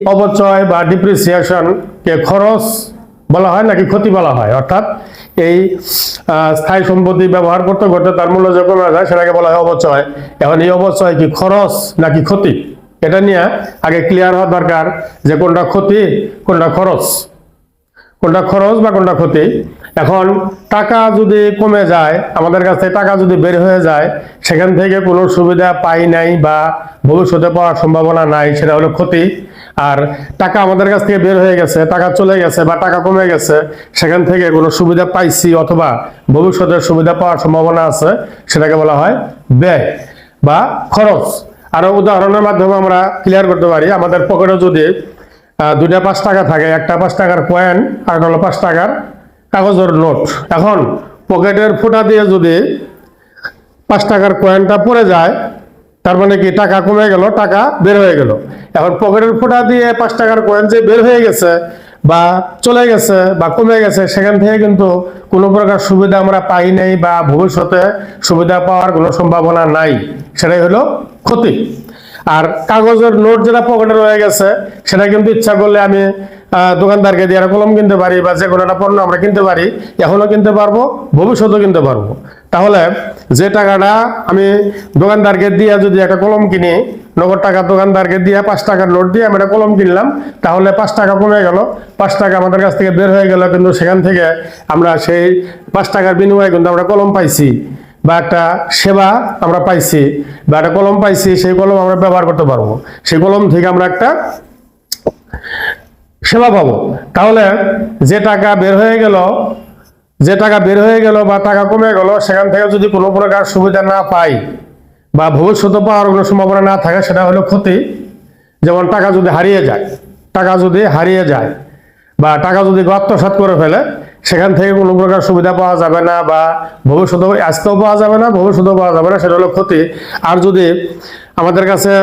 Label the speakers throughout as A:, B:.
A: অপচয় বা ডিপ্রিসিয়েশন কে খরচ বলা হয় নাকি ক্ষতি বলা হয়, অর্থাৎ এই স্থায়ী সম্পত্তি ব্যবহার করতে করতে তার মূল্য যে কমে যায় সেটাকে বলা হয় অপচয়। এখন এই অপচয় কি খরচ নাকি ক্ষতি, এটা নিয়ে আগে ক্লিয়ার হওয়া দরকার যে কোনটা ক্ষতি কোনটা খরচ, কোনটা খরচ বা কোনটা ক্ষতি। এখন টাকা যদি কমে যায়, আমাদের কাছ থেকে টাকা যদি বের হয়ে যায়, সেখান থেকে কোনো সুবিধা পাই নাই বা ভবিষ্যতে পাওয়ার সম্ভাবনা নাই, সেটা হলো ক্ষতি। আর টাকা আমাদের কাছ থেকে বের হয়ে গেছে, টাকা চলে গেছে বা টাকা কমে গেছে, সেখান থেকে কোনো সুবিধা পাইছি অথবা ভবিষ্যতে সুবিধা পাওয়ার সম্ভাবনা আছে, সেটাকে বলা হয় ব্যয় বা খরচ। আরো উদাহরণের মাধ্যমে আমরা ক্লিয়ার করতে পারি। আমাদের পকেটে যদি দুইটা 5 টাকা থাকে, একটা 5 টাকার কয়েন আর হলো 5 টাকার কাগজের নোট। এখন পকেটের ফুটা দিয়ে যদি 5 টাকার কয়েনটা পড়ে যায়, তার মানে কি টাকা কমে গেল, টাকা বের হয়ে গেল। এখন পকেটের ফুটা দিয়ে 5 টাকার কয়েন যে বের হয়ে গেছে বা চলে গেছে বা কমে গেছে, সেখান থেকে কিন্তু কোনো প্রকার সুবিধা আমরা পাই নাই বা ভবিষ্যতে সুবিধা পাওয়ার কোনো সম্ভাবনা নাই, সেটাই হলো ক্ষতি। আর কাগজের নোট যেটা পকেটে রয়ে গেছে, সেটা কিন্তু ইচ্ছা করলে আমি দোকানদারকে দিয়ে কলম কিনতে পারি বা যে কোনো একটা পণ্য আমরা কিনতে পারি, এখনো কিনতে পারবো, ভবিষ্যতেও কিনতে পারবো। তাহলে যে টাকাটা আমি দোকানদারকে দিয়ে যদি একটা কলম কিনি, নগদ টাকা দোকানদারকে দিয়ে 5 টাকার নোট দিয়ে আমি একটা কলম কিনলাম, তাহলে 5 টাকা কমে গেল, 5 টাকা আমাদের কাছ থেকে বের হয়ে গেল, কিন্তু সেখান থেকে আমরা সেই 5 টাকার বিনিময়ে কিন্তু আমরা কলম পাইছি বা একটা সেবা আমরা পাইছি বা একটা কলম পাইছি, সেই কলম আমরা ব্যবহার করতে পারবো, সেই কলম থেকে আমরা একটা সেবা পাবো। তাহলে যে টাকা বের হয়ে গেল, যে টাকা বের হয়ে গেল বা টাকা কমে গেল, সেখান থেকে যদি কোনো প্রকার সুবিধা না পাই বা ভবিষ্যতে পাওয়ার কোনো সম্ভাবনা না থাকে, সেটা হলো ক্ষতি। যেমন টাকা যদি হারিয়ে যায়, টাকা যদি হারিয়ে যায় বা টাকা যদি আত্মসাৎ করে ফেলে, সেখান থেকে কোনো প্রকার সুবিধা পাওয়া যাবে না বা ভবিষ্যতে আজকেও পাওয়া যাবে না, ভবিষ্যতেও পাওয়া যাবে না, সেটা হলো ক্ষতি। আর যদি আমাদের কাছে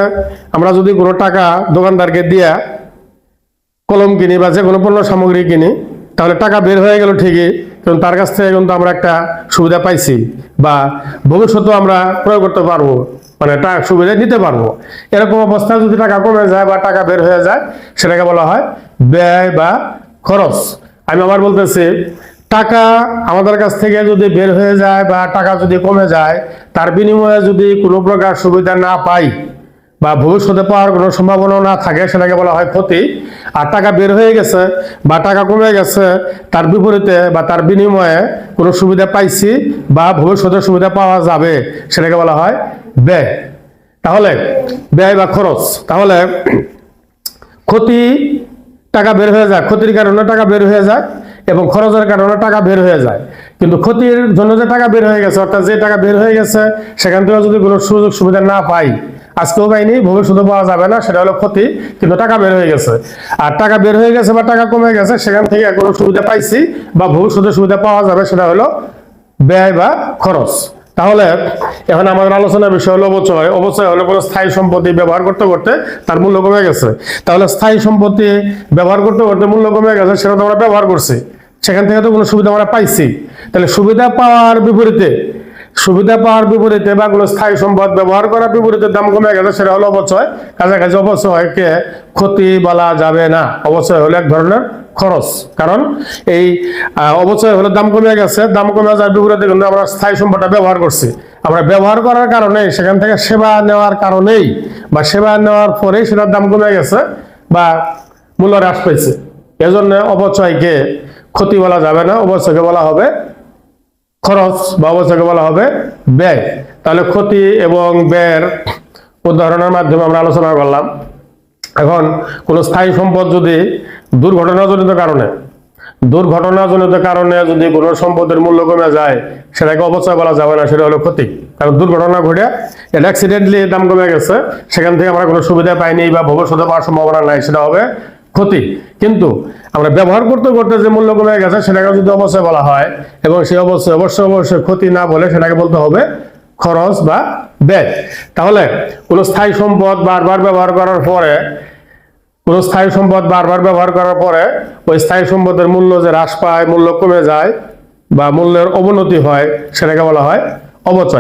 A: আমরা যদি কোনো টাকা দোকানদারকে দিয়ে কলম কিনি বা যে কোনো পণ্য সামগ্রী কিনি, তাহলে টাকা বের হয়ে গেল ঠিকই, কিন্তু তার কাছ থেকে কিন্তু আমরা একটা সুবিধা পাইছি বা ভবিষ্যতেও আমরা প্রয়োগ করতে পারবো, মানে টাকা সুবিধা নিতে পারবো। এরকম অবস্থায় যদি টাকা কমে যায় বা টাকা বের হয়ে যায়, সেটাকে বলা হয় ব্যয় বা খরচ। আমি আবার বলতেছি, টাকা আমাদের কাছ থেকে যদি বের হয়ে যায় বা টাকা যদি কমে যায়, তার বিনিময়ে যদি কোনো প্রকার সুবিধা না পাই বা ভবিষ্যতে পাওয়ার কোনো সম্ভাবনা না থাকে, সেটাকে বলা হয় ক্ষতি। আর টাকা বের হয়ে গেছে বা টাকা কমে গেছে, তার বিপরীতে বা তার বিনিময়ে কোনো সুবিধা পাইছি বা ভবিষ্যতে সুবিধা পাওয়া যাবে, সেটাকে বলা হয় ব্যয়। তাহলে ব্যয় বা খরচ। তাহলে ক্ষতি টাকা বের হয়ে যায়, ক্ষতির কারণে টাকা বের হয়ে যায় এবং খরচের কারণে টাকা বের হয়ে যায়। কিন্তু ক্ষতির জন্য যে টাকা বের হয়ে গেছে, অর্থাৎ যে টাকা বের হয়ে গেছে সেখান থেকে যদি কোনো সুযোগ সুবিধা না পাই, আজকেও পাইনি, ভবিষ্যতে পাওয়া যাবে না, সেটা হলো ক্ষতি। কিন্তু টাকা বের হয়ে গেছে। আর টাকা বের হয়ে গেছে বা টাকা কমে গেছে, সেখান থেকে কোনো সুবিধা পাইছি বা ভবিষ্যতে সুবিধা পাওয়া যাবে, সেটা হলো ব্যয় বা খরচ। তাহলে এখন আমাদের আলোচনার বিষয় হলো অপচয়। অপচয় হলো কোনো স্থায়ী সম্পত্তি ব্যবহার করতে করতে তার মূল্য কমে গেছে। তাহলে স্থায়ী সম্পত্তি ব্যবহার করতে করতে মূল্য কমে গেছে, সেটা তো আমরা ব্যবহার করছি, সেখান থেকে তো কোনো সুবিধা আমরা পাইছি। তাহলে সুবিধা পাওয়ার বিপরীতে বা কোনো স্থায়ী সম্পদ ব্যবহার করার বিপরীতে দাম কমে গেছে, সেটা হলো অপচয়। কাছাকাছি অপচয়কে ক্ষতি বলা যাবে না, অপচয় হলো এক ধরনের খরচ। কারণ এই অপচয় হলো দাম কমে গেছে, দাম কমে যাওয়ার বিপরীতে কিন্তু আমরা স্থায়ী সম্পদটা ব্যবহার করছি। আমরা ব্যবহার করার কারণে, সেখান থেকে সেবা নেওয়ার কারণেই বা সেবা নেওয়ার পরেই সেটার দাম কমে গেছে বা মূল্য হ্রাস পেয়েছে। এজন্য অপচয়কে ক্ষতি বলা যাবে না, অপচয়কে বলা হবে খরচ বা অবস্থাকে বলা হবে ব্যয়। তাহলে ক্ষতি এবং ব্যয়ের উদাহরণের মাধ্যমে আমরা আলোচনা করলাম। এখন কোন স্থায়ী সম্পদ যদি দুর্ঘটনাজনিত কারণে যদি কোনো সম্পদের মূল্য কমে যায়, সেটাকে অপচয় বলা যাবে না, সেটা হলো ক্ষতি। কারণ দুর্ঘটনা ঘটে অ্যাক্সিডেন্টলি দাম কমে গেছে, সেখান থেকে আমরা কোনো সুবিধা পাইনি বা ভবিষ্যতে পাওয়ার সম্ভাবনা নাই, সেটা হবে ক্ষতি। কিন্তু আমরা ব্যবহার করতে করতে যে মূল্য কমে গেছে, সেটাকে যদি অপচয় বলা হয় এবং সেই অবশ্যই ক্ষতি না বলে সেটাকে বলতে হবে খরচ বা ব্যয়। তাহলে কোনো স্থায়ী সম্পদ বারবার ব্যবহার করার পরে ওই স্থায়ী সম্পদের মূল্য যে হ্রাস পায়, মূল্য কমে যায় বা মূল্যের অবনতি হয়, সেটাকে বলা হয় অপচয়।